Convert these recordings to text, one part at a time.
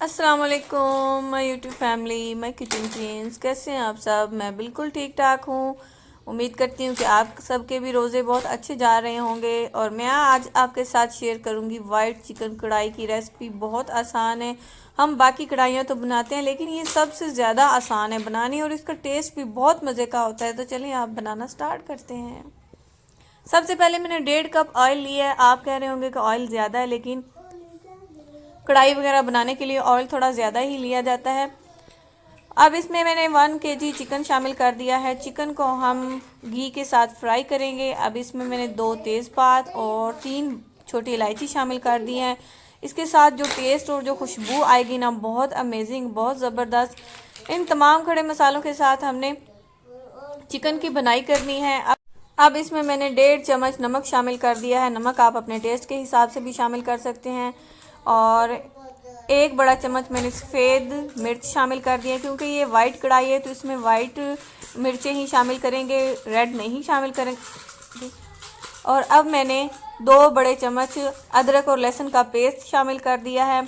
अस्सलाम वालेकुम my YouTube family, my kitchen queens. कैसे हैं आप सब? मैं बिल्कुल ठीक ठाक हूँ। उम्मीद करती हूँ कि आप सबके भी रोज़े बहुत अच्छे जा रहे होंगे। और मैं आज आपके साथ शेयर करूँगी वाइट चिकन कढ़ाई की रेसिपी। बहुत आसान है। हम बाकी कढ़ाइयाँ तो बनाते हैं, लेकिन ये सबसे ज़्यादा आसान है बनानी, और इसका टेस्ट भी बहुत मज़े का होता है। तो चलिए आप बनाना स्टार्ट करते हैं। सबसे पहले मैंने 1.5 कप ऑयल लिया है। आप कह रहे होंगे कि ऑयल ज़्यादा है, लेकिन कढ़ाई वगैरह बनाने के लिए ऑयल थोड़ा ज़्यादा ही लिया जाता है। अब इसमें मैंने 1 kg चिकन शामिल कर दिया है। चिकन को हम घी के साथ फ्राई करेंगे। अब इसमें मैंने 2 तेज़पात और 3 छोटी इलायची शामिल कर दी हैं। इसके साथ जो टेस्ट और जो खुशबू आएगी ना, बहुत अमेजिंग, बहुत ज़बरदस्त। इन तमाम खड़े मसालों के साथ हमने चिकन की बनाई करनी है। अब इसमें मैंने 1.5 चम्मच नमक शामिल कर दिया है। नमक आप अपने टेस्ट के हिसाब से भी शामिल कर सकते हैं। और 1 बड़ा चम्मच मैंने सफ़ेद मिर्च शामिल कर दिया है, क्योंकि ये वाइट कढ़ाई है तो इसमें वाइट मिर्चें ही शामिल करेंगे, रेड नहीं शामिल करेंगे। और अब मैंने 2 बड़े चम्मच अदरक और लहसुन का पेस्ट शामिल कर दिया है।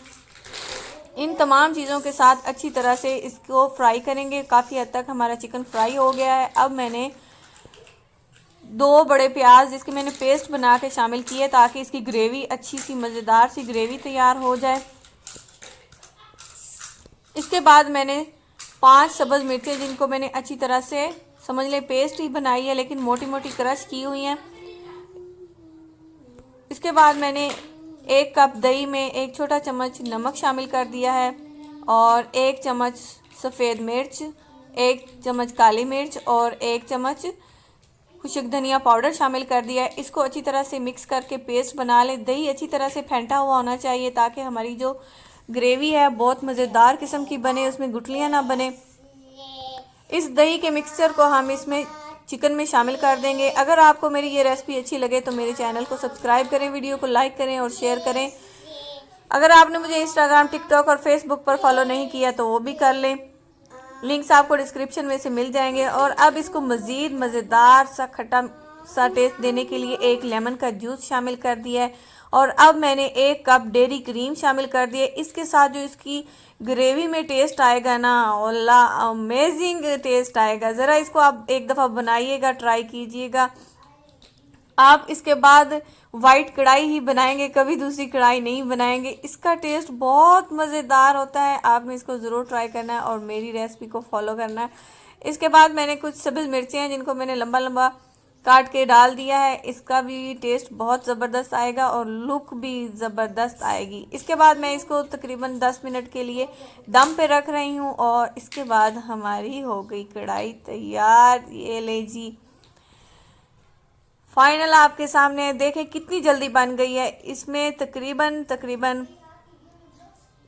इन तमाम चीज़ों के साथ अच्छी तरह से इसको फ्राई करेंगे। काफ़ी हद तक हमारा चिकन फ्राई हो गया है। अब मैंने 2 बड़े प्याज जिसके मैंने पेस्ट बना के शामिल किए, ताकि इसकी ग्रेवी अच्छी सी मज़ेदार सी ग्रेवी तैयार हो जाए। इसके बाद मैंने 5 सब्ज़ मिर्चें, जिनको मैंने अच्छी तरह से समझ लें पेस्ट ही बनाई है, लेकिन मोटी मोटी क्रश की हुई हैं। इसके बाद मैंने 1 कप दही में 1 छोटा चम्मच नमक शामिल कर दिया है, और 1 चम्मच सफ़ेद मिर्च, 1 चम्मच काली मिर्च और 1 चम्मच खुशक धनिया पाउडर शामिल कर दिया है। इसको अच्छी तरह से मिक्स करके पेस्ट बना लें। दही अच्छी तरह से फेंटा हुआ होना चाहिए, ताकि हमारी जो ग्रेवी है बहुत मज़ेदार किस्म की बने, उसमें गुठलियाँ ना बने। इस दही के मिक्सचर को हम इसमें चिकन में शामिल कर देंगे। अगर आपको मेरी ये रेसिपी अच्छी लगे तो मेरे चैनल को सब्सक्राइब करें, वीडियो को लाइक करें और शेयर करें। अगर आपने मुझे इंस्टाग्राम, टिकटॉक और फेसबुक पर फॉलो नहीं किया तो वो भी कर लें। लिंक्स आपको डिस्क्रिप्शन में से मिल जाएंगे। और अब इसको मज़ीद मज़ेदार सा खट्टा सा टेस्ट देने के लिए 1 लेमन का जूस शामिल कर दिया है। और अब मैंने 1 कप डेयरी क्रीम शामिल कर दिया है। इसके साथ जो इसकी ग्रेवी में टेस्ट आएगा ना, अल्लाह अमेजिंग टेस्ट आएगा। ज़रा इसको आप एक दफ़ा बनाइएगा, ट्राई कीजिएगा। आप इसके बाद वाइट कढ़ाई ही बनाएंगे, कभी दूसरी कढ़ाई नहीं बनाएंगे। इसका टेस्ट बहुत मज़ेदार होता है। आपने इसको ज़रूर ट्राई करना है और मेरी रेसिपी को फॉलो करना है। इसके बाद मैंने कुछ सब्ज़ मिर्चें हैं, जिनको मैंने लंबा लंबा काट के डाल दिया है। इसका भी टेस्ट बहुत ज़बरदस्त आएगा और लुक भी ज़बरदस्त आएगी। इसके बाद मैं इसको तकरीबन 10 मिनट के लिए दम पे रख रही हूँ, और इसके बाद हमारी हो गई कढ़ाई तैयार। ये ले जी, फाइनल आपके सामने देखें कितनी जल्दी बन गई है। इसमें तकरीबन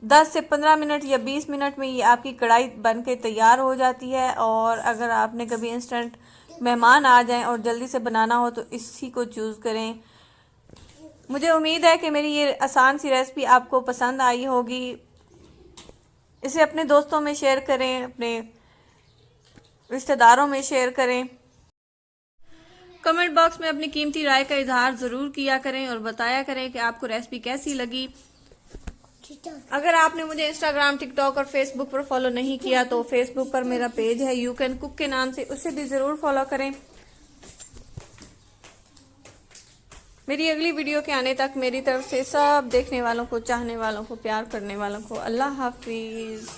10 से 15 मिनट या 20 मिनट में ये आपकी कढ़ाई बन के तैयार हो जाती है। और अगर आपने कभी इंस्टेंट मेहमान आ जाएं और जल्दी से बनाना हो तो इसी को चूज़ करें। मुझे उम्मीद है कि मेरी ये आसान सी रेसिपी आपको पसंद आई होगी। इसे अपने दोस्तों में शेयर करें, अपने रिश्तेदारों में शेयर करें। कमेंट बॉक्स में अपनी कीमती राय का इजहार ज़रूर किया करें और बताया करें कि आपको रेसिपी कैसी लगी। अगर आपने मुझे इंस्टाग्राम, टिकटॉक और फेसबुक पर फॉलो नहीं किया तो फेसबुक पर मेरा पेज है यू कैन कुक के नाम से, उसे भी ज़रूर फॉलो करें। मेरी अगली वीडियो के आने तक मेरी तरफ से सब देखने वालों को, चाहने वालों को, प्यार करने वालों को अल्लाह हाफिज़।